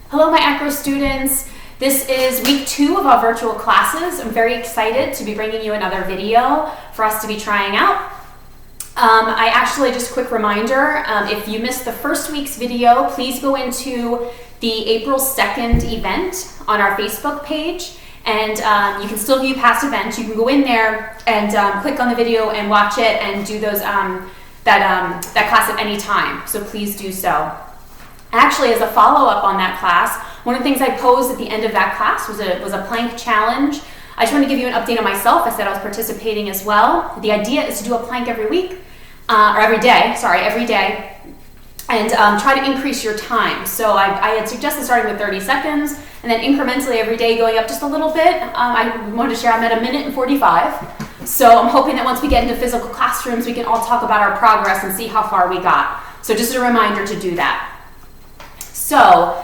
Hello, my Acro students. This is week 2 of our virtual classes. I'm very excited to be bringing you another video for us to be trying out. I actually, just a quick reminder, if you missed the first week's video, please go into the April 2nd event on our Facebook page, and you can still view past events. You can go in there and click on the video and watch it and do those that class at any time, so please do so. Actually, as a follow-up on that class, one of the things I posed at the end of that class was a plank challenge. I just want to give you an update on myself. I said I was participating as well. The idea is to do a plank every week, or every day, and try to increase your time. So I had suggested starting with 30 seconds, and then incrementally every day going up just a little bit. I wanted to share I'm at 1:45. So I'm hoping that once we get into physical classrooms, we can all talk about our progress and see how far we got. So just a reminder to do that. So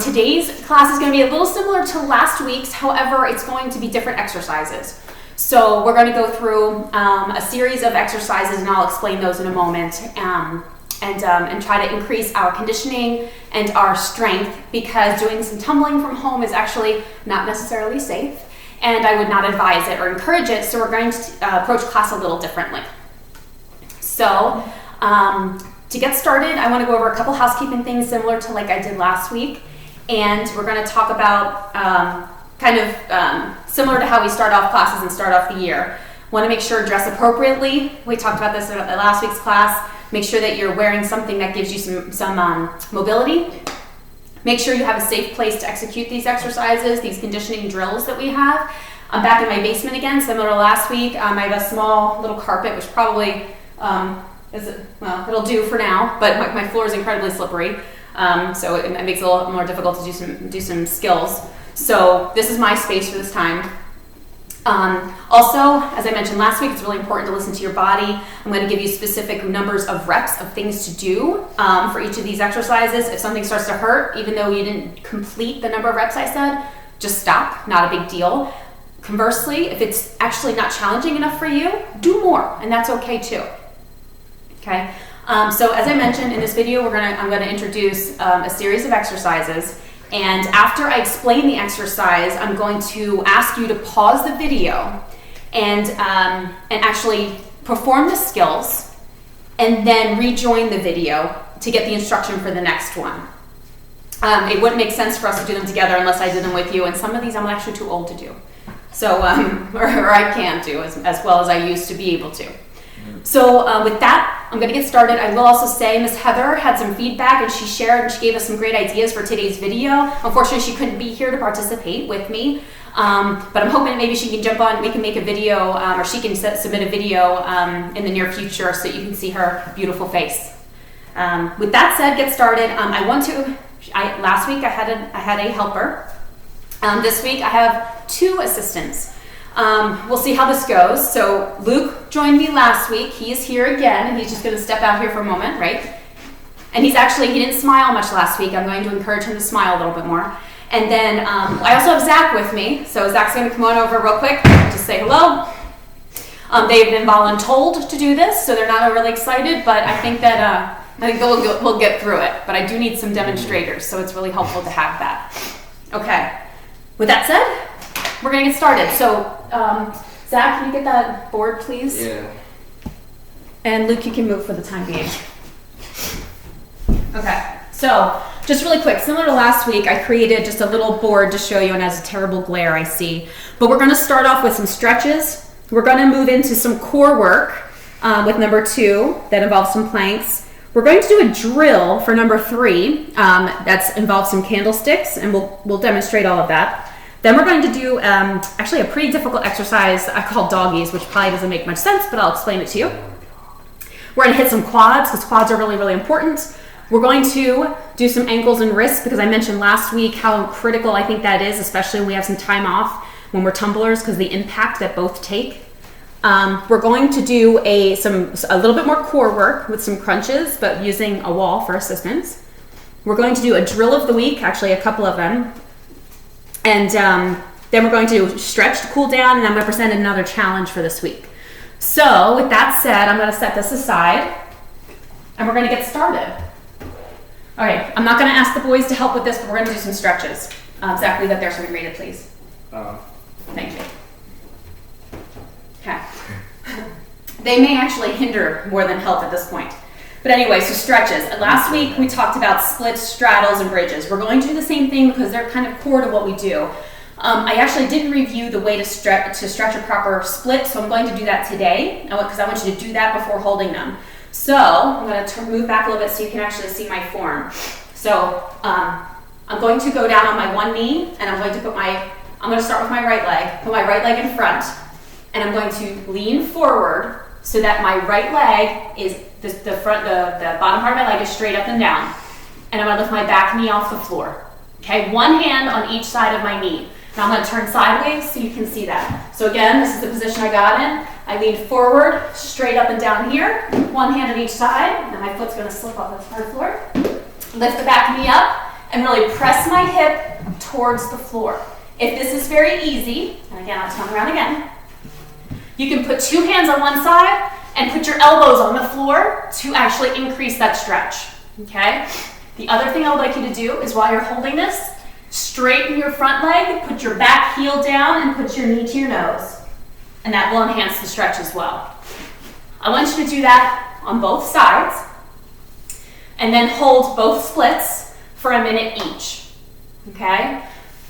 today's class is going to be a little similar to last week's, however, it's going to be different exercises. So we're going to go through a series of exercises, and I'll explain those in a moment, and try to increase our conditioning and our strength, because doing some tumbling from home is actually not necessarily safe, and I would not advise it or encourage it, so we're going to approach class a little differently. So to get started, I want to go over a couple housekeeping things similar to like I did last week, and we're going to talk about similar to how we start off classes and start off the year. Want to make sure dress appropriately. We talked about this in last week's class. Make sure that you're wearing something that gives you some mobility. Make sure you have a safe place to execute these exercises, these conditioning drills that we have. I'm back in my basement again, similar to last week. I have a small little carpet, which probably it'll do for now, but my floor is incredibly slippery, so it makes it a little more difficult to do some skills. So this is my space for this time. Also, as I mentioned last week, it's really important to listen to your body. I'm going to give you specific numbers of reps of things to do for each of these exercises. If something starts to hurt, even though you didn't complete the number of reps I said, just stop, not a big deal. Conversely, if it's actually not challenging enough for you, do more, and that's okay too. Okay, so as I mentioned in this video, I'm going to introduce a series of exercises, and after I explain the exercise, I'm going to ask you to pause the video and actually perform the skills, and then rejoin the video to get the instruction for the next one. It wouldn't make sense for us to do them together unless I did them with you, and some of these I'm actually too old to do, so or I can't do as well as I used to be able to. So with that, I'm going to get started. I will also say Miss Heather had some feedback, and she gave us some great ideas for today's video. Unfortunately, she couldn't be here to participate with me, but I'm hoping maybe she can jump on, we can make a video, or she can submit a video in the near future so that you can see her beautiful face. With that said, get started. Last week I had a helper. This week I have 2 assistants. We'll see how this goes. So Luke joined me last week. He is here again, and he's just going to step out here for a moment, right? And he didn't smile much last week. I'm going to encourage him to smile a little bit more. And then I also have Zach with me. So Zach's going to come on over real quick, just say hello. They've been voluntold to do this, so they're not overly excited, but I think we'll get through it. But I do need some demonstrators, so it's really helpful to have that. Okay. With that said, we're going to get started. So, Zach, can you get that board, please? Yeah. And Luke, you can move for the time being. Okay, so just really quick, similar to last week, I created just a little board to show you, and it has a terrible glare, I see. But we're going to start off with some stretches. We're going to move into some core work with number 2 that involves some planks. We're going to do a drill for number 3 that involves some candlesticks, and we'll demonstrate all of that. Then we're going to do actually a pretty difficult exercise I call doggies, which probably doesn't make much sense, but I'll explain it to you. We're going to hit some quads, because quads are really, really important. We're going to do some ankles and wrists, because I mentioned last week how critical I think that is, especially when we have some time off when we're tumblers, because the impact that both take. We're going to do a little bit more core work with some crunches, but using a wall for assistance. We're going to do a drill of the week, actually a couple of them. And then we're going to stretch to cool down, and I'm going to present another challenge for this week. So with that said, I'm going to set this aside, and we're going to get started. All right, I'm not gonna ask the boys to help with this, but we're gonna do some stretches. Zach, leave that there so we can read it, please. Thank you. Okay. They may actually hinder more than help at this point. But anyway, so stretches. Last week we talked about splits, straddles, and bridges. We're going to do the same thing because they're kind of core to what we do. I actually didn't review the way to stretch a proper split, so I'm going to do that today because I want you to do that before holding them. So I'm going to move back a little bit so you can actually see my form. So I'm going to go down on my one knee, and I'm going to start with my right leg, put my right leg in front, and I'm going to lean forward so that my right leg is the bottom part of my leg is straight up and down. And I'm going to lift my back knee off the floor. Okay, one hand on each side of my knee. Now I'm going to turn sideways so you can see that. So again, this is the position I got in. I lean forward, straight up and down here, one hand on each side, and my foot's going to slip off the hard floor. Lift the back knee up and really press my hip towards the floor. If this is very easy, and again, I'll turn around again, you can put two hands on one side and put your elbows on the floor to actually increase that stretch, okay? The other thing I would like you to do is while you're holding this, straighten your front leg, put your back heel down, and put your knee to your nose. And that will enhance the stretch as well. I want you to do that on both sides, and then hold both splits for a minute each, okay?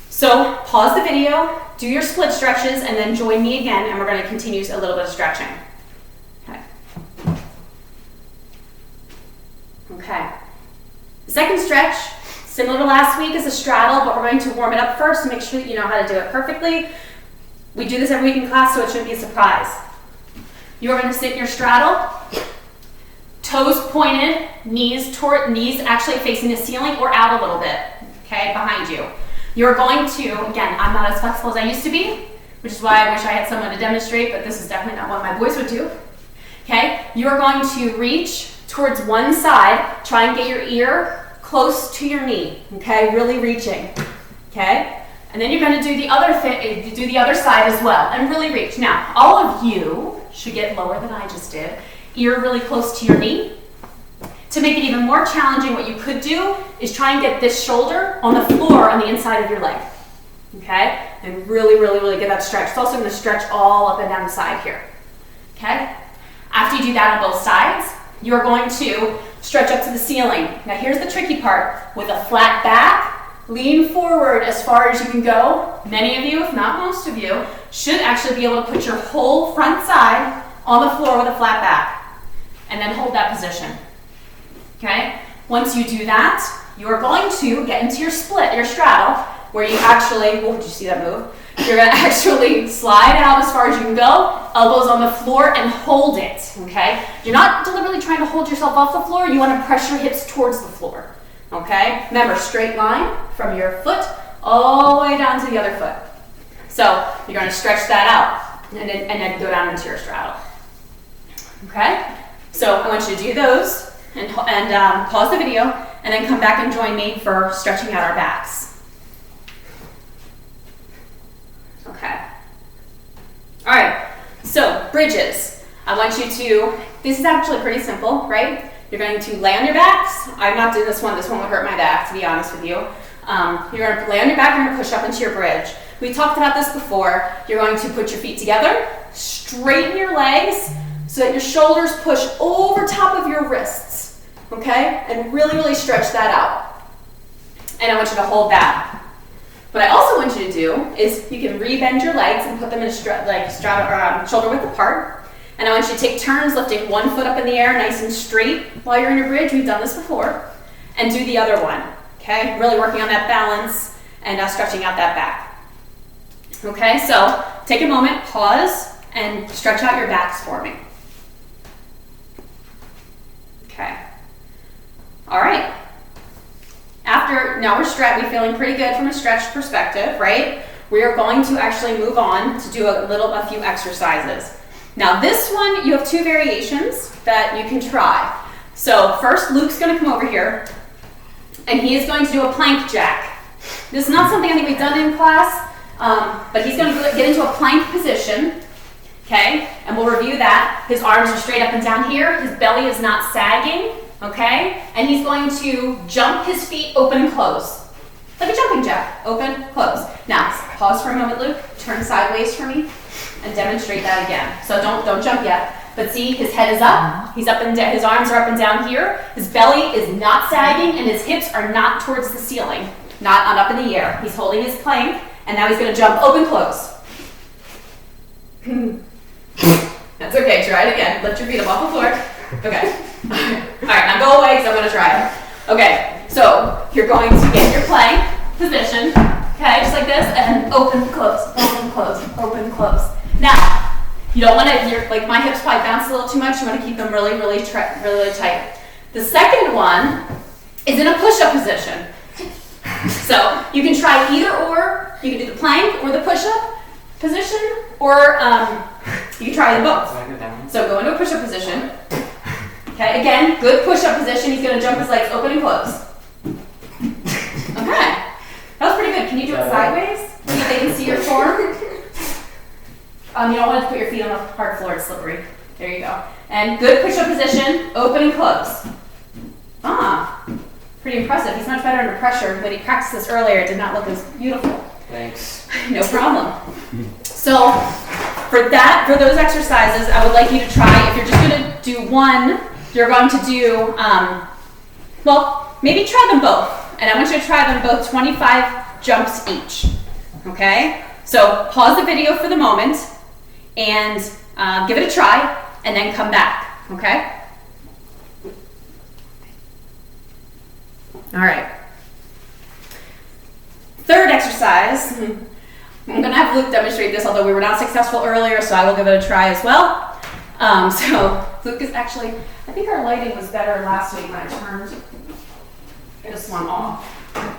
So pause the video, do your split stretches, and then join me again, and we're going to continue a little bit of stretching. Okay. The second stretch, similar to last week, is a straddle, but we're going to warm it up first to make sure that you know how to do it perfectly. We do this every week in class, so it shouldn't be a surprise. You're going to sit in your straddle, toes pointed, knees actually facing the ceiling or out a little bit, okay, behind you. You're going to, again, I'm not as flexible as I used to be, which is why I wish I had someone to demonstrate, but this is definitely not what my boys would do. Okay, you're going to reach towards one side, try and get your ear close to your knee, okay, really reaching, okay? And then you're going to do the other side as well, and really reach. Now, all of you should get lower than I just did, ear really close to your knee. To make it even more challenging, what you could do is try and get this shoulder on the floor on the inside of your leg, okay? And really, really, really get that stretch. It's also going to stretch all up and down the side here, okay? After you do that on both sides, you're going to stretch up to the ceiling. Now here's the tricky part. With a flat back, lean forward as far as you can go. Many of you, if not most of you, should actually be able to put your whole front side on the floor with a flat back. And then hold that position. Okay? Once you do that, you're going to get into your split, your straddle, where you actually, oh, did you see that move? You're going to actually slide out as far as you can go, elbows on the floor, and hold it, okay? You're not deliberately trying to hold yourself off the floor. You want to press your hips towards the floor, okay? Remember, straight line from your foot all the way down to the other foot. So you're going to stretch that out and then go down into your straddle, okay? So I want you to do those and pause the video and then come back and join me for stretching out our backs. Okay. All right, so bridges. I want you to, this is actually pretty simple, right? You're going to lay on your backs. I'm not doing this one would hurt my back, to be honest with you. You're going to lay on your back, you're going to push up into your bridge. We talked about this before. You're going to put your feet together, straighten your legs so that your shoulders push over top of your wrists, okay? And really, really stretch that out. And I want you to hold that. What I also want you to do is you can rebend your legs and put them in a shoulder width apart. And I want you to take turns lifting one foot up in the air nice and straight while you're in your bridge. We've done this before. And do the other one, okay? Really working on that balance and stretching out that back. Okay, so take a moment, pause, and stretch out your backs for me. Okay. All right. Now we're feeling pretty good from a stretch perspective, right? We are going to actually move on to do a few exercises. Now this one, you have two variations that you can try. So first, Luke's going to come over here, and he is going to do a plank jack. This is not something I think we've done in class, but he's going to get into a plank position, okay? And we'll review that. His arms are straight up and down here. His belly is not sagging, okay? And he's going to jump his feet open and close. Like a jumping jack, open, close. Now, pause for a moment, Luke. Turn sideways for me and demonstrate that again. So don't jump yet. But see, his head is up, he's up and down, his arms are up and down here, his belly is not sagging, and his hips are not towards the ceiling, not up in the air. He's holding his plank, and now he's gonna jump open, close. That's okay, try it again. Lift your feet up off the floor. Okay. All right, now go away, because I'm gonna try it. Okay, so you're going to get your plank position, okay, just like this, and open, close, open, close, open, close. Now, you don't want to, like my hips probably bounce a little too much. You want to keep them really, really tight. The second one is in a push-up position. So you can try either or. You can do the plank or the push-up position, or you can try them both. So go into a push-up position. Okay, again, good push-up position. He's going to jump his legs open and close. Okay, that was pretty good. Can you do it sideways so that they can see your form? You don't want to put your feet on the hard floor, it's slippery. There you go. And good push-up position, open and close. Pretty impressive. He's much better under pressure. When he practiced this earlier, it did not look as beautiful. Thanks. No problem. So for those exercises, I would like you to try, if you're just going to do one, you're going to do, well, maybe try them both. And I want you to try them both 25 jumps each. Okay? So pause the video for the moment and give it a try, and then come back, okay? All right. Third exercise. I'm going to have Luke demonstrate this, although we were not successful earlier, so I will give it a try as well. So Luke is actually, I think our lighting was better last week when I turned this one off. I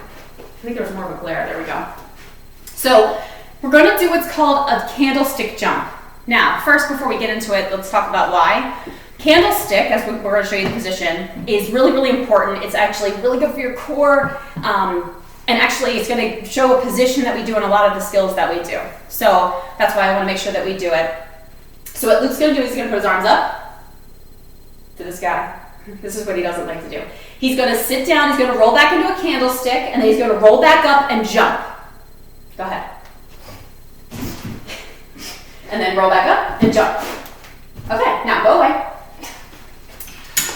think there was more of a glare. There we go. So we're going to do what's called a candlestick jump. Now, first, before we get into it, let's talk about why. Candlestick, as we're going to show you the position, is really, really important. It's actually really good for your core, and actually it's going to show a position that we do in a lot of the skills that we do. So that's why I want to make sure that we do it. So what Luke's going to do is he's going to put his arms up to this guy. This is what he doesn't like to do. He's going to sit down, he's going to roll back into a candlestick, and then he's going to roll back up and jump. Go ahead. And then roll back up and jump. Okay, now go away.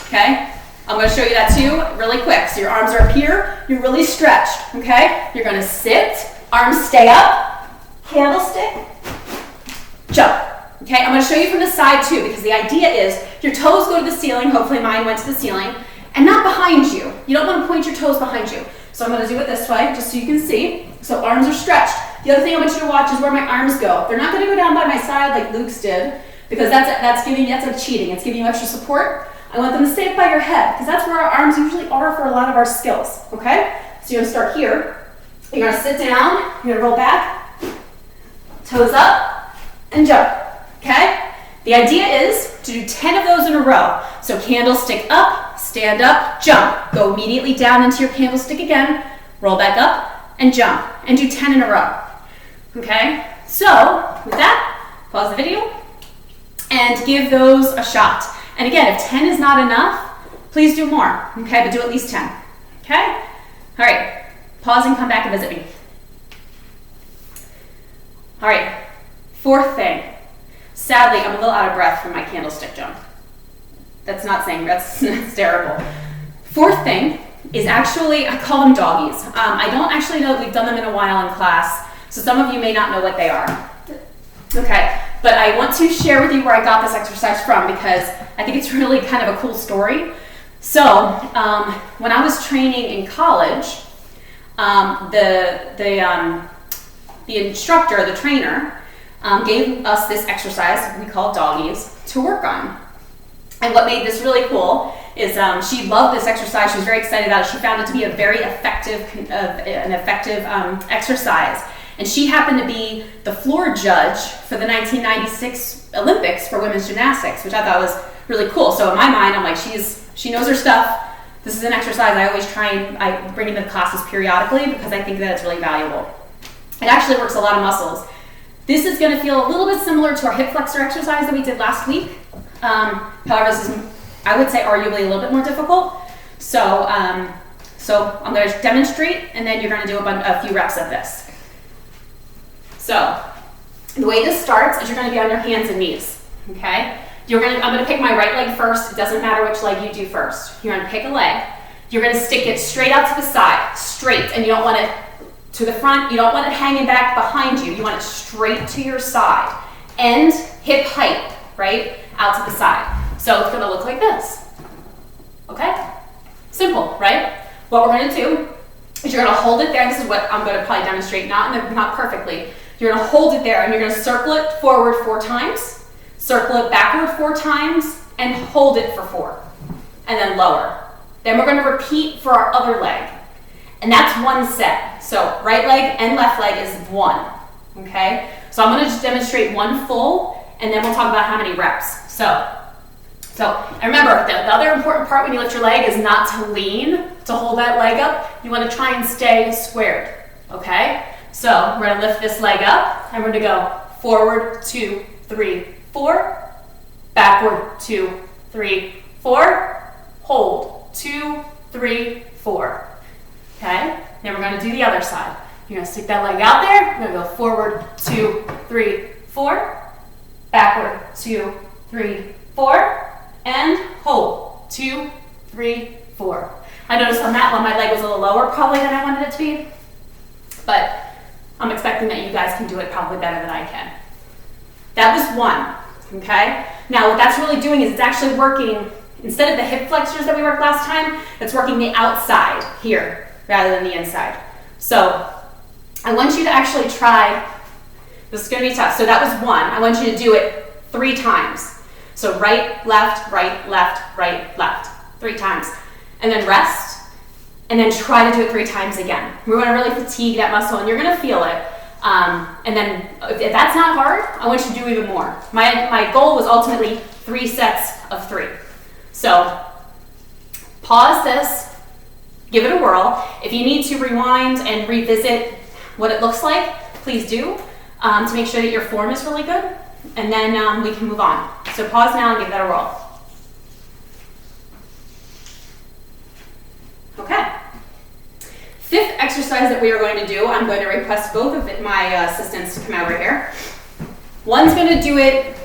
Okay, I'm going to show you that too really quick. So your arms are up here, you're really stretched, okay? You're going to sit, arms stay up, candlestick, jump. Okay, I'm going to show you from the side too, because the idea is your toes go to the ceiling, hopefully mine went to the ceiling, and not behind you. You don't want to point your toes behind you. So I'm going to do it this way, just so you can see. So arms are stretched. The other thing I want you to watch is where my arms go. They're not going to go down by my side like Luke's did, because that's cheating. It's giving you extra support. I want them to stay up by your head, because that's where our arms usually are for a lot of our skills, okay? So you're going to start here. You're going to sit down. You're going to roll back, toes up, and jump, okay? The idea is to do 10 of those in a row. So candlestick up, stand up, jump. Go immediately down into your candlestick again, roll back up, and jump. And do 10 in a row. Okay, so with that, pause the video and give those a shot. And again, if 10 is not enough, please do more, okay, but do at least 10, okay? All right, pause and come back and visit me. All right, fourth thing. Sadly, I'm a little out of breath from my candlestick jump. That's not saying, that's terrible. Fourth thing is actually, I call them doggies. I don't actually know that we've done them in a while in class, so some of you may not know what they are. Okay, but I want to share with you where I got this exercise from, because I think it's really kind of a cool story. So, when I was training in college, the instructor, the trainer, gave us this exercise we call doggies to work on. And what made this really cool is she loved this exercise. She was very excited about it. She found it to be a very effective exercise. And she happened to be the floor judge for the 1996 Olympics for women's gymnastics, which I thought was really cool. So in my mind, I'm like, she knows her stuff. This is an exercise I always I bring into classes periodically, because I think that it's really valuable. It actually works a lot of muscles. This is going to feel a little bit similar to our hip flexor exercise that we did last week. However, this is I would say arguably a little bit more difficult. So, so I'm going to demonstrate, and then you're going to do a few reps of this. So the way this starts is you're going to be on your hands and knees, okay? I'm going to pick my right leg first. It doesn't matter which leg you do first. You're going to pick a leg. You're going to stick it straight out to the side, straight, and you don't want it to the front. You don't want it hanging back behind you. You want it straight to your side. And hip height, right, out to the side. So it's going to look like this, okay? Simple, right? What we're going to do is you're going to hold it there. This is what I'm going to probably demonstrate, not perfectly. You're going to hold it there, and you're going to circle it forward 4 times, circle it backward 4 times, and hold it for 4, and then lower. Then we're going to repeat for our other leg, and that's 1 set. So right leg and left leg is 1, okay? So I'm going to just demonstrate 1 full, and then we'll talk about how many reps. So and remember, the other important part when you lift your leg is not to lean, to hold that leg up. You want to try and stay squared, okay? So we're going to lift this leg up, and we're going to go forward, 2, 3, 4, backward, 2, 3, 4, hold, 2, 3, 4, okay? Then we're going to do the other side. You're going to stick that leg out there. We're going to go forward, 2, 3, 4, backward, 2, 3, 4, and hold, 2, 3, 4. I noticed on that one my leg was a little lower probably than I wanted it to be, but I'm expecting that you guys can do it probably better than I can. That was 1, okay? Now what that's really doing is it's actually working, instead of the hip flexors that we worked last time, it's working the outside here rather than the inside. So I want you to actually try, this is going to be tough. So that was 1. I want you to do it 3 times. So right, left, right, left, right, left, 3 times. And then rest, and then try to do it 3 times again. We want to really fatigue that muscle, and you're going to feel it. And then if that's not hard, I want you to do even more. My goal was ultimately 3 sets of 3. So pause this, give it a whirl. If you need to rewind and revisit what it looks like, please do, to make sure that your form is really good. And then we can move on. So pause now and give that a whirl. Okay. 5th exercise that we are going to do, I'm going to request both of my assistants to come over here. One's going to do it,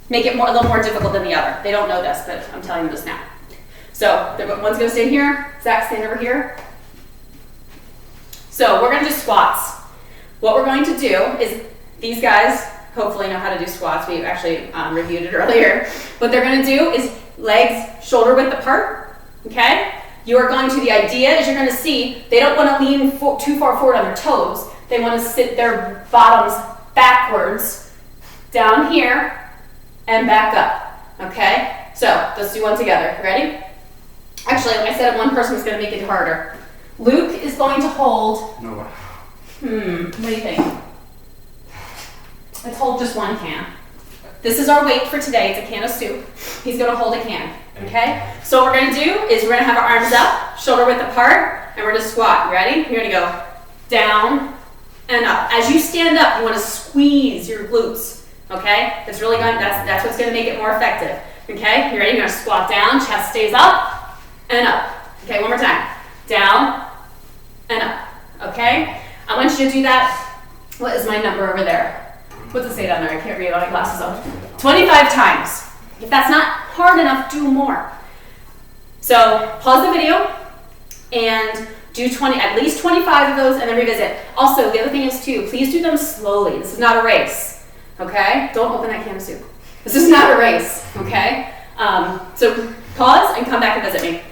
make it a little more difficult than the other. They don't know this, but I'm telling them this now. So one's going to stand here. Zach, stand over here. So we're going to do squats. What we're going to do is, these guys hopefully know how to do squats. We've actually reviewed it earlier. What they're going to do is legs shoulder width apart, okay? You are going to, the idea is you're going to see, they don't want to lean too far forward on their toes. They want to sit their bottoms backwards, down here, and back up, okay? So let's do one together. Ready? Actually, I said one person was going to make it harder. Luke is going to hold. No way. What do you think? Let's hold just 1 can. This is our weight for today. It's a can of soup. He's going to hold a can, okay? So what we're going to do is we're going to have our arms up, shoulder width apart, and we're going to squat. You ready? You're going to go down and up. As you stand up, you want to squeeze your glutes, okay? That's really going. That's what's going to make it more effective, okay? You ready? You're going to squat down, chest stays up and up. Okay, one more time. Down and up, okay? I want you to do that. What is my number over there? What's it say down there? I can't read it on my glasses on. 25 times. If that's not hard enough, do more. So pause the video and do at least 25 of those, and then revisit. Also, the other thing is too, please do them slowly. This is not a race, okay? Don't open that can of soup. This is not a race, okay? So pause and come back and visit me.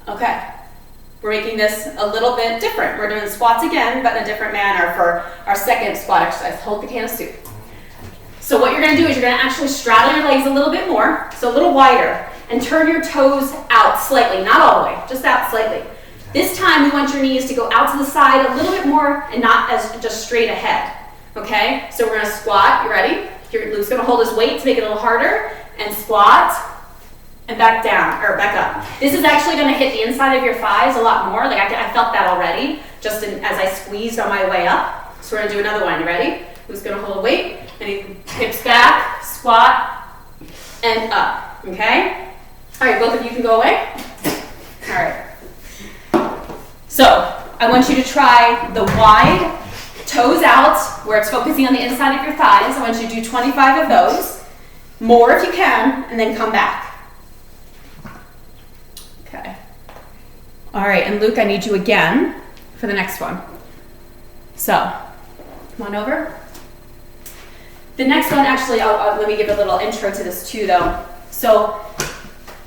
Okay. We're making this a little bit different. We're doing squats again, but in a different manner for our second squat exercise. Hold the can of soup. So what you're going to do is you're going to actually straddle your legs a little bit more, so a little wider, and turn your toes out slightly, not all the way, just out slightly. This time we want your knees to go out to the side a little bit more and not as just straight ahead. Okay? So we're going to squat. You ready? Luke's going to hold his weight to make it a little harder, and squat. And back down, or back up. This is actually going to hit the inside of your thighs a lot more. Like I felt that already, just as I squeezed on my way up. So we're going to do another one. You ready? Who's going to hold a weight? And he hips back, squat, and up, okay? All right, both of you can go away. All right. So I want you to try the wide toes out where it's focusing on the inside of your thighs. I want you to do 25 of those, more if you can, and then come back. Okay. All right, and Luke, I need you again for the next one. So, come on over. The next one, actually, let me give a little intro to this too, though. So,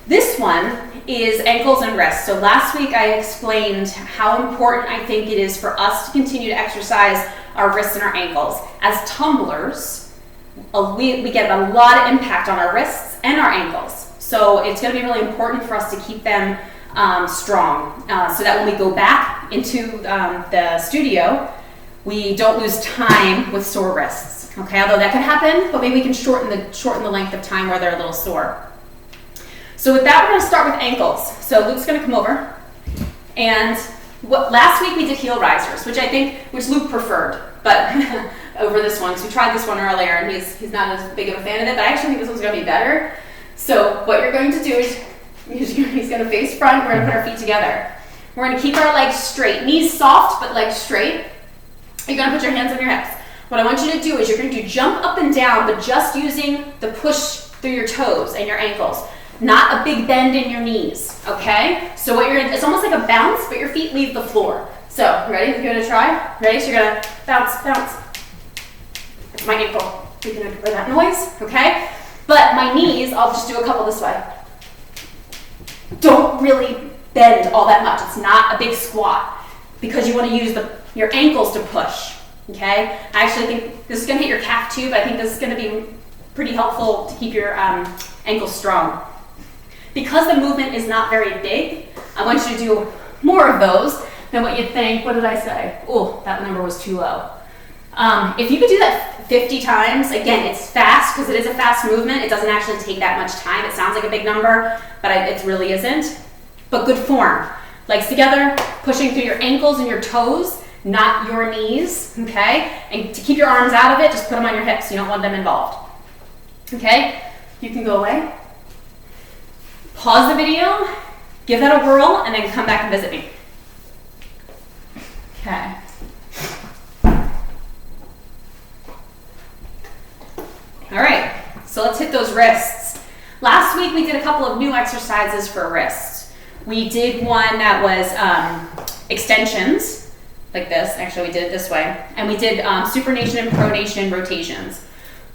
this one is ankles and wrists. So last week I explained how important I think it is for us to continue to exercise our wrists and our ankles. As tumblers, we get a lot of impact on our wrists and our ankles. So it's going to be really important for us to keep them strong so that when we go back into the studio, we don't lose time with sore wrists. Okay, although that could happen, but maybe we can shorten the length of time where they're a little sore. So with that, we're going to start with ankles. So Luke's going to come over. And last week we did heel risers, which Luke preferred, but over this one, because we tried this one earlier and he's not as big of a fan of it, but I actually think this one's going to be better. So what you're going to do is he's going to face front. We're going to put our feet together. We're going to keep our legs straight. Knees soft, but legs straight. You're going to put your hands on your hips. What I want you to do is you're going to jump up and down, but just using the push through your toes and your ankles. Not a big bend in your knees, okay? So it's almost like a bounce, but your feet leave the floor. So, ready? You're gonna try? Ready? So you're gonna bounce, bounce. That's my ankle. You can ignore that noise, okay? But my knees, I'll just do a couple this way. Don't really bend all that much. It's not a big squat because you wanna use your ankles to push, okay? I actually think this is gonna hit your calf too, but I think this is gonna be pretty helpful to keep your ankles strong. Because the movement is not very big, I want you to do more of those than what you'd think. What did I say? Oh, that number was too low. If you could do that 50 times, again, it's fast because it is a fast movement. It doesn't actually take that much time. It sounds like a big number, but it really isn't. But good form. Legs together, pushing through your ankles and your toes, not your knees, okay? And to keep your arms out of it, just put them on your hips. You don't want them involved. Okay? You can go away. Pause the video, give that a whirl, and then come back and visit me. Okay. All right, so let's hit those wrists. Last week we did a couple of new exercises for wrists. We did one that was extensions, like this. Actually, we did it this way. And we did supination and pronation rotations.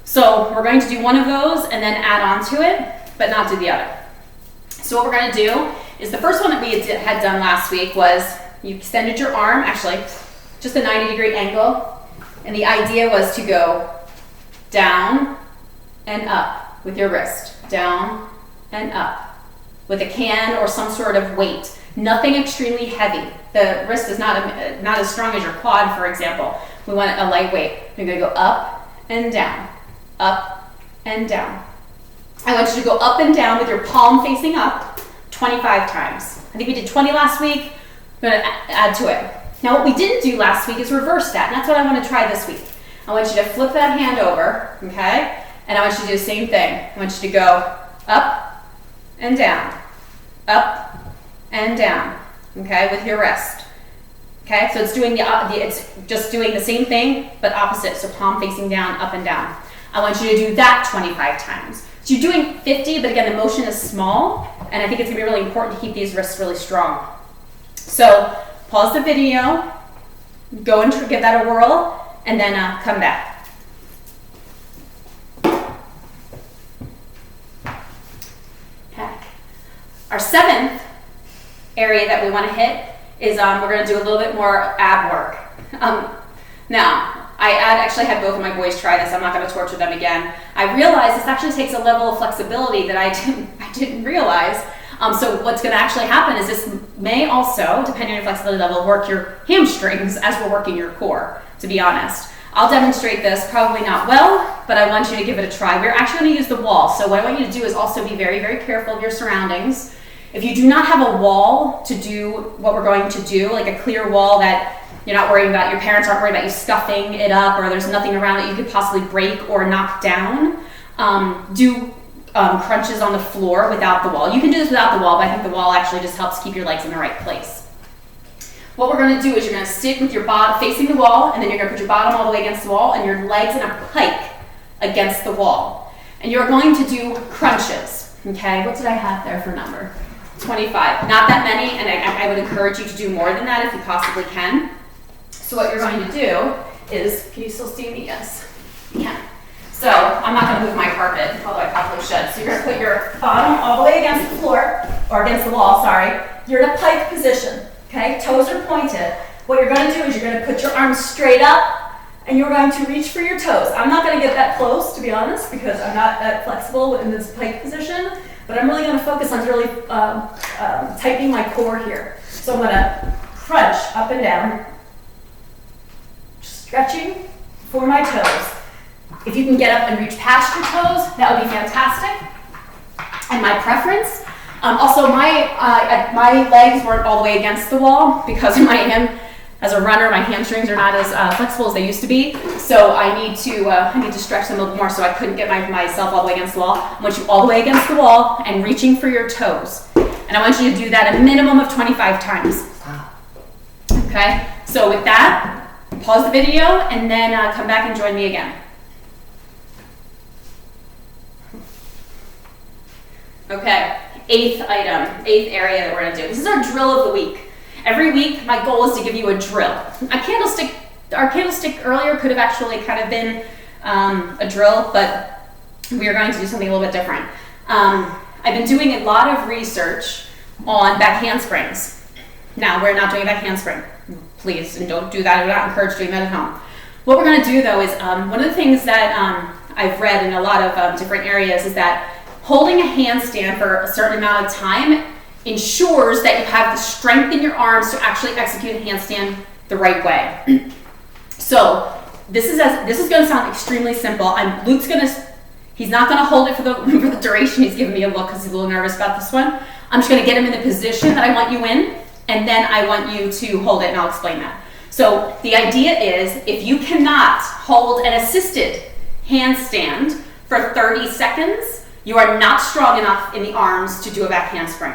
So we're going to do one of those and then add on to it, but not do the other. So what we're going to do is the first one that we had done last week was you extended your arm, actually just a 90-degree angle, and the idea was to go down and up with your wrist, down and up with a can or some sort of weight. Nothing extremely heavy. The wrist is not as strong as your quad, for example. We want a light weight. You're going to go up and down, up and down. I want you to go up and down with your palm facing up 25 times. I think we did 20 last week. I'm going to add to it. Now what we didn't do last week is reverse that, and that's what I want to try this week. I want you to flip that hand over, okay? And I want you to do the same thing. I want you to go up and down, okay, with your wrist. Okay, so it's just doing the same thing, but opposite. So palm facing down, up and down. I want you to do that 25 times. So you're doing 50, but again, the motion is small, and I think it's gonna be really important to keep these wrists really strong. So pause the video, go and give that a whirl, and then come back. Okay. Our seventh area that we wanna hit is we're gonna do a little bit more ab work. Now, I actually had both of my boys try this. I'm not going to torture them again. I realized this actually takes a level of flexibility that I didn't realize. So what's going to actually happen is this may also, depending on your flexibility level, work your hamstrings as we're working your core, to be honest. I'll demonstrate this, probably not well, but I want you to give it a try. We're actually going to use the wall. So what I want you to do is also be very, very careful of your surroundings. If you do not have a wall to do what we're going to do, like a clear wall that you're not worried about, your parents aren't worried about you scuffing it up, or there's nothing around that you could possibly break or knock down, do crunches on the floor without the wall. You can do this without the wall, but I think the wall actually just helps keep your legs in the right place. What we're going to do is you're going to sit with your bottom facing the wall, and then you're going to put your bottom all the way against the wall and your legs in a pike against the wall. And you're going to do crunches. Okay, what did I have there for number? 25. Not that many, and I would encourage you to do more than that if you possibly can. So what you're going to do is, can you still see me? Yes, you can. So I'm not going to move my carpet, although I probably should. So you're going to put your bottom all the way against the floor, or against the wall, sorry. You're in a pike position, okay? Toes are pointed. What you're going to do is you're going to put your arms straight up, and you're going to reach for your toes. I'm not going to get that close, to be honest, because I'm not that flexible in this pike position, but I'm really going to focus on really tightening my core here. So I'm going to crunch up and down, stretching for my toes. If you can get up and reach past your toes, that would be fantastic. And my preference, also my legs weren't all the way against the wall because as a runner, my hamstrings are not as flexible as they used to be. So I need to stretch them a little more, so I couldn't get myself all the way against the wall. I want you all the way against the wall and reaching for your toes. And I want you to do that a minimum of 25 times. Okay, so with that, pause the video and then come back and join me again. Okay, eighth area that we're gonna do. This is our drill of the week. Every week, my goal is to give you a drill. Our candlestick earlier could have actually kind of been a drill, but we are going to do something a little bit different. I've been doing a lot of research on back handsprings. Now, we're not doing a back handspring. Please, and don't do that. I would not encourage doing that at home. What we're gonna do though is, one of the things that I've read in a lot of different areas is that holding a handstand for a certain amount of time ensures that you have the strength in your arms to actually execute a handstand the right way. So this is going to sound extremely simple. He's not going to hold it for the duration. He's giving me a look because he's a little nervous about this one. I'm just going to get him in the position that I want you in, and then I want you to hold it, and I'll explain that. So the idea is, if you cannot hold an assisted handstand for 30 seconds, you are not strong enough in the arms to do a back handspring.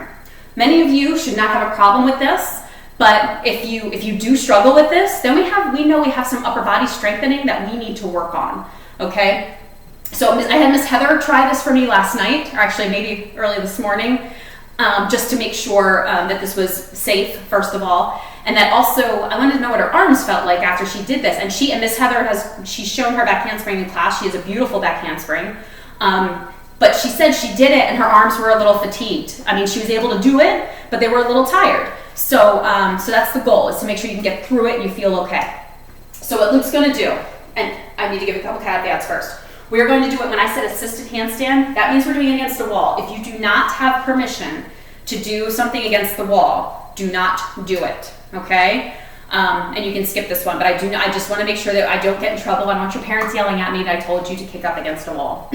Many of you should not have a problem with this, but if you do struggle with this, then we know we have some upper body strengthening that we need to work on, okay? So I had Miss Heather try this for me last night, or actually maybe early this morning, just to make sure that this was safe, first of all. And that also, I wanted to know what her arms felt like after she did this. And Miss Heather she's shown her back handspring in class. She has a beautiful back handspring. But she said she did it and her arms were a little fatigued. I mean, she was able to do it, but they were a little tired. So that's the goal, is to make sure you can get through it and you feel okay. So what Luke's gonna do, and I need to give a couple caveats first. We're going to do it when I said assisted handstand. That means we're doing it against the wall. If you do not have permission to do something against the wall, do not do it, okay? And you can skip this one, but I just wanna make sure that I don't get in trouble. I don't want your parents yelling at me that I told you to kick up against a wall.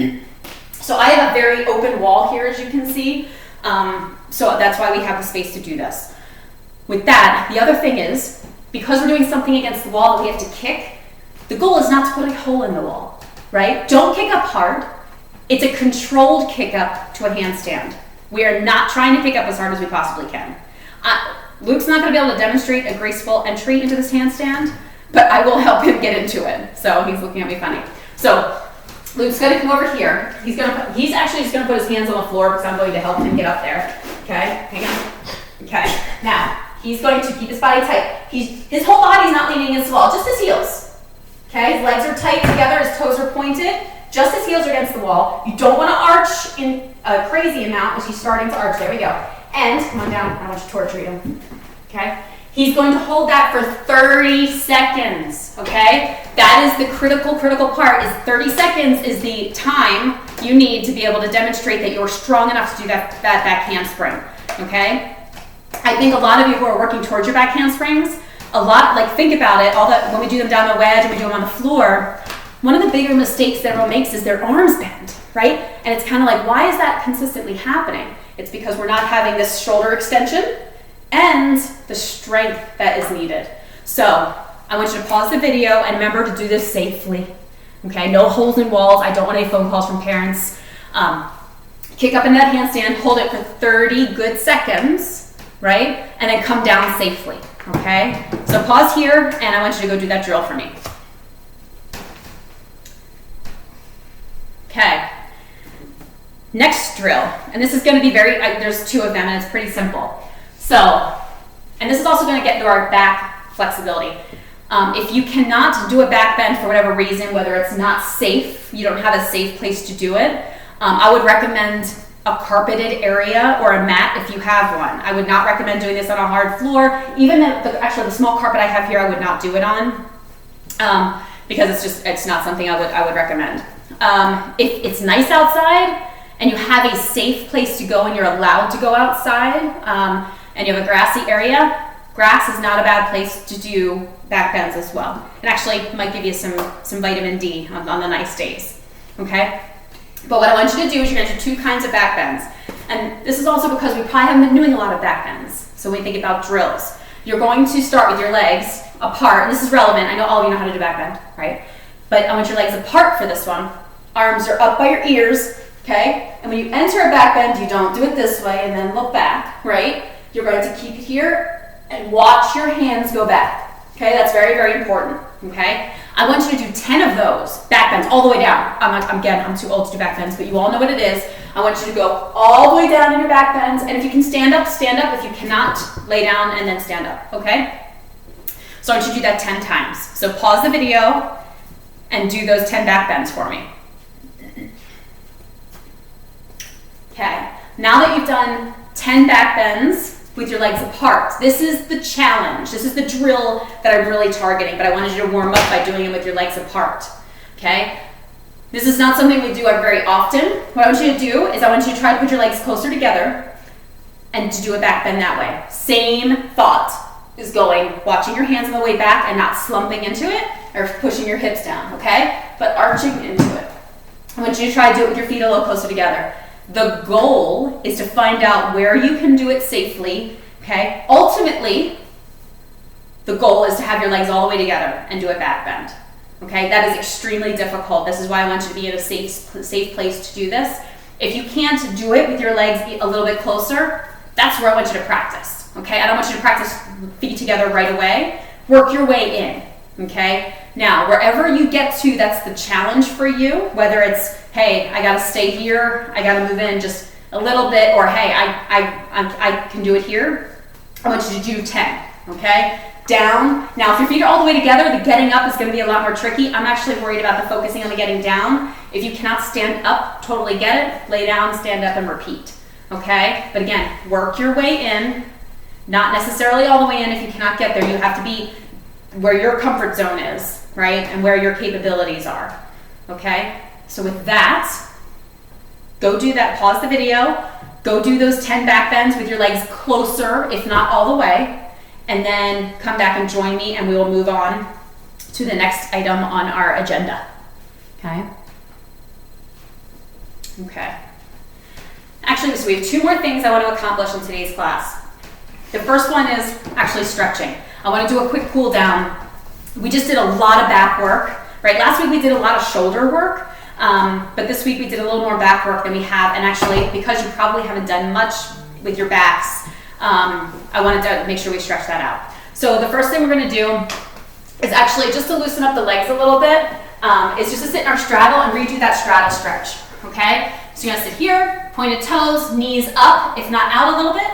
So I have a very open wall here, as you can see. So that's why we have the space to do this. With that, the other thing is, because we're doing something against the wall that we have to kick, the goal is not to put a hole in the wall, right? Don't kick up hard. It's a controlled kick up to a handstand. We are not trying to kick up as hard as we possibly can. Luke's not gonna be able to demonstrate a graceful entry into this handstand, but I will help him get into it. So he's looking at me funny. So Luke's gonna come over here. He's actually just gonna put his hands on the floor because I'm going to help him get up there. Okay, hang on. Okay, now he's going to keep his body tight. His whole body's not leaning against the wall, just his heels. Okay, his legs are tight together, his toes are pointed, just his heels are against the wall. You don't wanna arch in a crazy amount as he's starting to arch. There we go. And come on down, I want you to torture him. Okay? He's going to hold that for 30 seconds, okay? That is the critical part, is 30 seconds is the time you need to be able to demonstrate that you're strong enough to do that back handspring, okay? I think a lot of you who are working towards your back handsprings, think about it, when we do them down the wedge and we do them on the floor, one of the bigger mistakes that everyone makes is their arms bend, right? And it's kind of like, why is that consistently happening? It's because we're not having this shoulder extension and the strength that is needed. So I want you to pause the video and remember to do this safely. Okay, no holes in walls. I don't want any phone calls from parents. Kick up in that handstand, hold it for 30 good seconds, right? And then come down safely, okay? So pause here, and I want you to go do that drill for me. Okay. Next drill, and this is going to be there's 2 of them, and it's pretty simple. So, and this is also going to get into our back flexibility. If you cannot do a back bend for whatever reason, whether it's not safe, you don't have a safe place to do it, I would recommend a carpeted area or a mat if you have one. I would not recommend doing this on a hard floor. Even actually the small carpet I have here, I would not do it on because it's not something I would recommend. If it's nice outside and you have a safe place to go and you're allowed to go outside and you have a grassy area, grass is not a bad place to do back bends as well. It actually might give you some vitamin D on the nice days, okay? But what I want you to do is you're going to do 2 kinds of back bends. And this is also because we probably haven't been doing a lot of back bends. So when we think about drills, you're going to start with your legs apart. And this is relevant. I know all of you know how to do back bend, right? But I want your legs apart for this one. Arms are up by your ears, okay? And when you enter a back bend, you don't do it this way and then look back, right? You're going to keep it here and watch your hands go back, okay? That's very, very important, okay? I want you to do 10 of those back bends all the way down. I'm too old to do back bends, but you all know what it is. I want you to go all the way down in your back bends, and if you can stand up, stand up. If you cannot, lay down and then stand up, okay? So I want you to do that 10 times. So pause the video and do those 10 back bends for me. Okay, now that you've done 10 back bends with your legs apart, this is the challenge. This is the drill that I'm really targeting, but I wanted you to warm up by doing them with your legs apart, okay? This is not something we do very often. What I want you to do is I want you to try to put your legs closer together and to do a back bend that way. Same thought is going, watching your hands on the way back and not slumping into it or pushing your hips down, okay? But arching into it. I want you to try to do it with your feet a little closer together. The goal is to find out where you can do it safely, okay? Ultimately, the goal is to have your legs all the way together and do a back bend, okay? That is extremely difficult. This is why I want you to be in a safe place to do this. If you can't do it with your legs a little bit closer, that's where I want you to practice, okay? I don't want you to practice feet together right away. Work your way in, okay? Now, wherever you get to, that's the challenge for you, whether it's, hey, I gotta stay here, I gotta move in just a little bit, or hey, I can do it here. I want you to do 10, okay? Down. Now, if your feet are all the way together, the getting up is gonna be a lot more tricky. I'm actually worried about the focusing on the getting down. If you cannot stand up, totally get it. Lay down, stand up, and repeat, okay? But again, work your way in, not necessarily all the way in. If you cannot get there, you have to be where your comfort zone is, right? And where your capabilities are, okay? So with that, go do that, pause the video, go do those 10 back bends with your legs closer, if not all the way, and then come back and join me and we will move on to the next item on our agenda, okay? Okay. Actually, so we have 2 more things I want to accomplish in today's class. The first one is actually stretching. I want to do a quick cool down. We just did a lot of back work, right? Last week we did a lot of shoulder work, but this week we did a little more back work than we have. And actually, because you probably haven't done much with your backs, I wanted to make sure we stretch that out. So the first thing we're going to do is actually just to loosen up the legs a little bit, is just to sit in our straddle and redo that straddle stretch, okay? So you're going to sit here, pointed toes, knees up, if not out a little bit.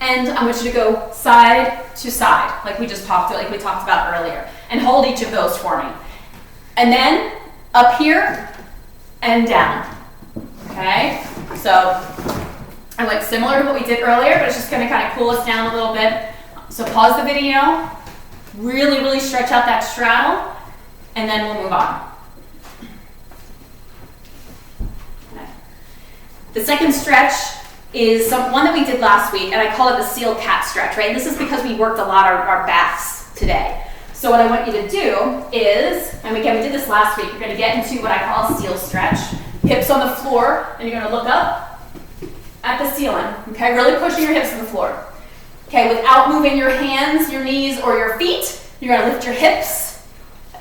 And I want you to go side to side, like we talked about earlier, and hold each of those for me. And then up here and down, okay? So I went similar to what we did earlier, but it's just gonna kind of cool us down a little bit. So pause the video, really, really stretch out that straddle, and then we'll move on. Okay. The second stretch is one that we did last week, and I call it the seal cat stretch, right? And this is because we worked a lot our backs today. So what I want you to do is, and again, we did this last week, you're gonna get into what I call a seal stretch. Hips on the floor, and you're gonna look up at the ceiling, okay? Really pushing your hips to the floor. Okay, without moving your hands, your knees, or your feet, you're gonna lift your hips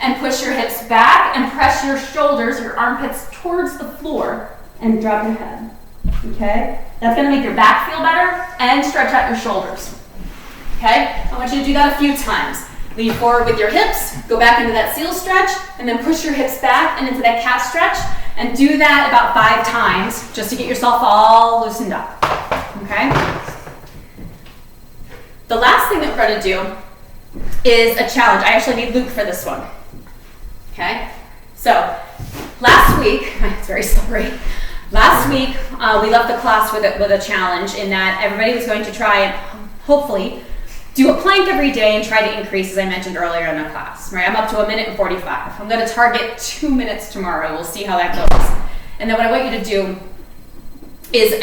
and push your hips back and press your shoulders, your armpits towards the floor and drop your head. Okay? That's gonna make your back feel better and stretch out your shoulders. Okay? I want you to do that a few times. Lean forward with your hips, go back into that seal stretch, and then push your hips back and into that calf stretch, and do that about 5 times just to get yourself all loosened up. Okay? The last thing that we're gonna do is a challenge. I actually need Luke for this one. Okay? So, last week, it's very slippery. Last week, we left the class with a challenge in that everybody was going to try and hopefully do a plank every day and try to increase, as I mentioned earlier in the class. Right? I'm up to 1 minute and 45. I'm going to target 2 minutes tomorrow. We'll see how that goes. And then what I want you to do is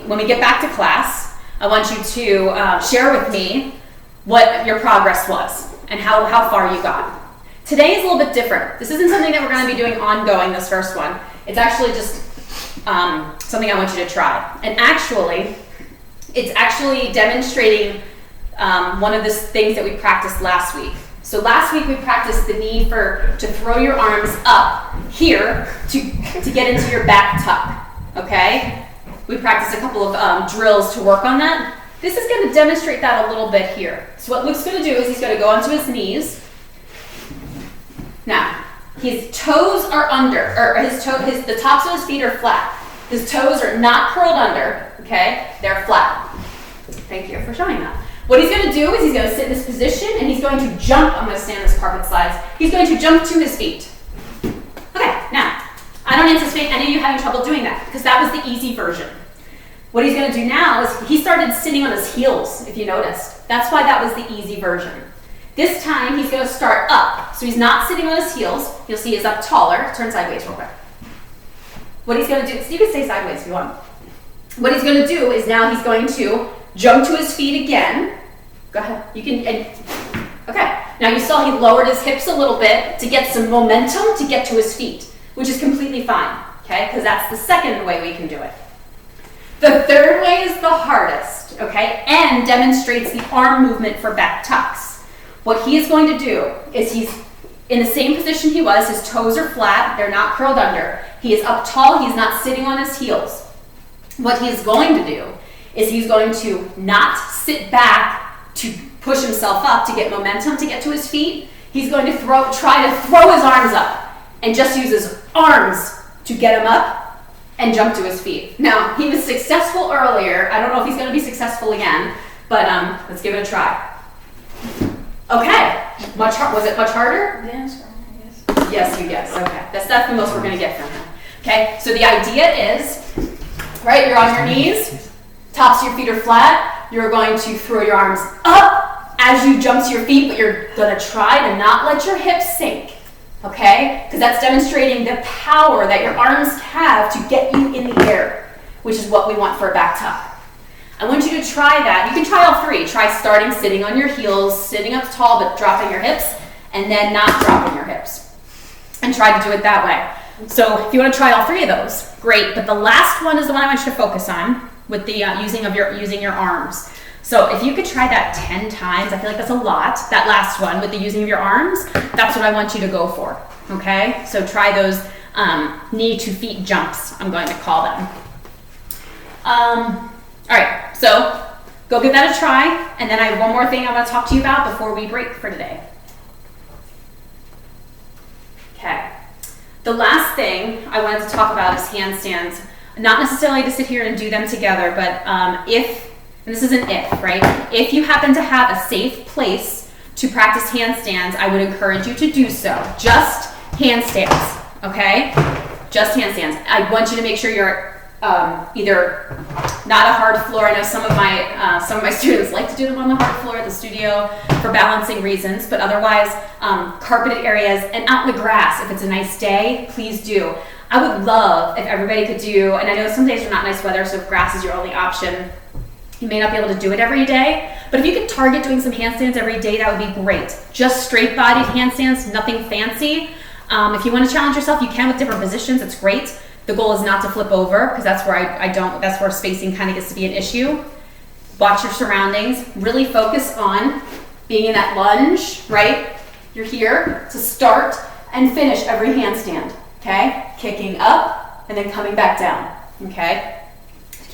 when we get back to class, I want you to share with me what your progress was and how far you got. Today is a little bit different. This isn't something that we're going to be doing ongoing, this first one. It's actually just something I want you to try. And actually, it's actually demonstrating one of the things that we practiced last week. So last week we practiced the need to throw your arms up here to get into your back tuck, okay? We practiced a couple of drills to work on that. This is going to demonstrate that a little bit here. So what Luke's going to do is he's going to go onto his knees. Now, his toes are under, or the tops of his feet are flat. His toes are not curled under, okay? They're flat. Thank you for showing that. What he's going to do is he's going to sit in this position and he's going to jump. I'm going to stand on this carpet slides. He's going to jump to his feet. Okay, now, I don't anticipate any of you having trouble doing that because that was the easy version. What he's going to do now is he started sitting on his heels, if you noticed. That's why that was the easy version. This time, he's going to start up. So he's not sitting on his heels. You'll see he's up taller. Turn sideways real quick. What he's going to do, so you can stay sideways if you want. What he's going to do is now he's going to jump to his feet again. Go ahead. You can, okay. Now you saw he lowered his hips a little bit to get some momentum to get to his feet, which is completely fine, okay? Because that's the second way we can do it. The third way is the hardest, okay? And demonstrates the arm movement for back tucks. What he is going to do is he's in the same position he was. His toes are flat. They're not curled under. He is up tall. He's not sitting on his heels. What he is going to do is he's going to not sit back to push himself up to get momentum to get to his feet. He's going to try to throw his arms up and just use his arms to get him up and jump to his feet. Now, he was successful earlier. I don't know if he's going to be successful again, but let's give it a try. Okay. Was it much harder? Yes. Yes, you guess. Okay. That's the most we're going to get from him. Okay. So the idea is, right, you're on your knees, tops of your feet are flat. You're going to throw your arms up as you jump to your feet, but you're going to try to not let your hips sink. Okay? Because that's demonstrating the power that your arms have to get you in the air, which is what we want for a back tuck. I want you to try that. You can try all three. Try starting sitting on your heels, sitting up tall but dropping your hips, and then not dropping your hips. And try to do it that way. So if you want to try all three of those, great. But the last one is the one I want you to focus on with the using your arms. So if you could try that 10 times, I feel like that's a lot. That last one with the using of your arms, that's what I want you to go for. Okay? So try those knee to feet jumps, I'm going to call them. All right, so go give that a try, and then I have one more thing I want to talk to you about before we break for today. Okay, the last thing I wanted to talk about is handstands. Not necessarily to sit here and do them together, but and this is an if, right? If you happen to have a safe place to practice handstands, I would encourage you to do so. Just handstands, okay? Just handstands. I want you to make sure you're either not a hard floor. I know some of my students like to do them on the hard floor at the studio for balancing reasons, but otherwise carpeted areas and out in the grass. If it's a nice day, please do. I would love if everybody could do, and I know some days are not nice weather, so if grass is your only option, you may not be able to do it every day, but if you could target doing some handstands every day, that would be great. Just straight-bodied handstands, nothing fancy. If you want to challenge yourself, you can with different positions. It's great. The goal is not to flip over because that's where that's where spacing kind of gets to be an issue. Watch your surroundings. Really focus on being in that lunge, right? You're here to start and finish every handstand, okay? Kicking up and then coming back down, okay?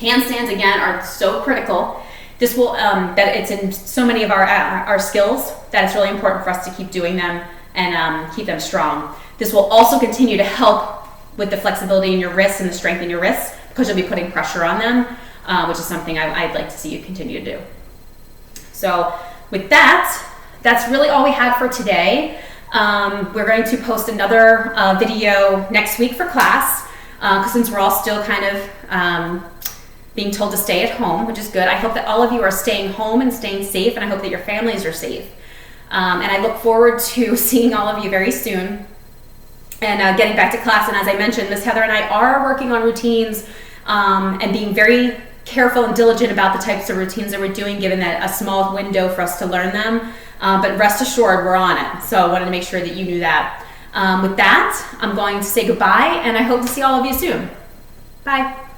Handstands, again, are so critical. This will, that it's in so many of our skills that it's really important for us to keep doing them and keep them strong. This will also continue to help with the flexibility in your wrists and the strength in your wrists because you'll be putting pressure on them, which is something I'd like to see you continue to do. So with that, that's really all we had for today. We're going to post another video next week for class, since we're all still kind of being told to stay at home, which is good. I hope that all of you are staying home and staying safe, and I hope that your families are safe. And I look forward to seeing all of you very soon and getting back to class. And as I mentioned, Miss Heather and I are working on routines and being very careful and diligent about the types of routines that we're doing, given that a small window for us to learn them. But rest assured, we're on it. So I wanted to make sure that you knew that. With that, I'm going to say goodbye, and I hope to see all of you soon. Bye.